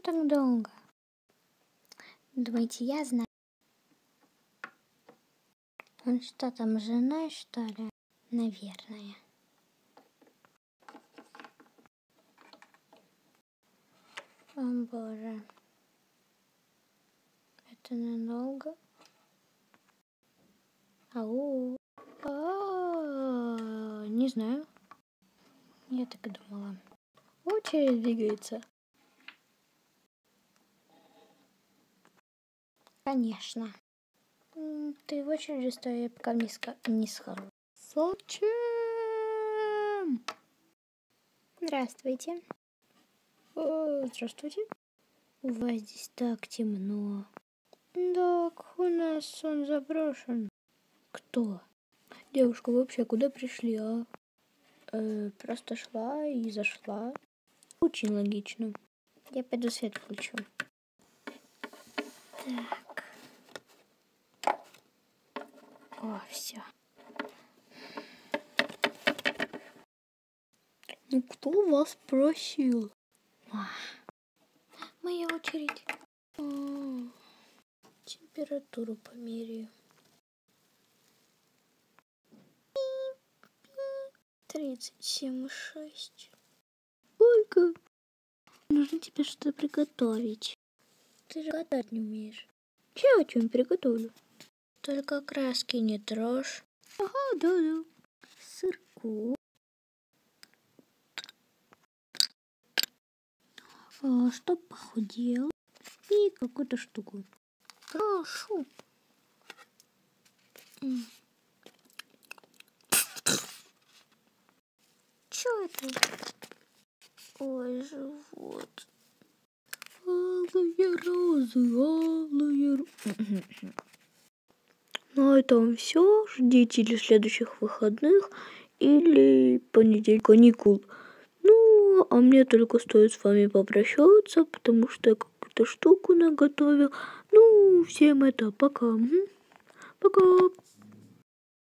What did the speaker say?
так долго? Думаете, я знаю? Он что там, с женой, что ли? Наверное. О, боже. Это надолго? Ау. Не знаю. Я так и думала. Очередь двигается. Конечно. Ты в очереди стой, я пока не схожу. Зачем? Здравствуйте. Здравствуйте. У вас здесь так темно. Так, у нас он заброшен. Кто? Девушка, вы вообще куда пришли, а? Просто шла и зашла. Очень логично. Я пойду свет включу. Так. О, все. Ну, кто вас просил? Моя очередь. Температуру померяю. 37,6. Сколько? Нужно тебе что-то приготовить. Ты же готовить не умеешь. Я что-нибудь приготовлю. Только краски не трожь. Ага, да. Сырку. Чтоб похудел. И какую-то штуку. Прошу. Чё это? Ой, живот. Алые розы. На этом все. Ждите или следующих выходных, или понедельник каникул. Ну, а мне только стоит с вами попрощаться, потому что я какую-то штуку наготовил. Ну, всем это, пока. Пока.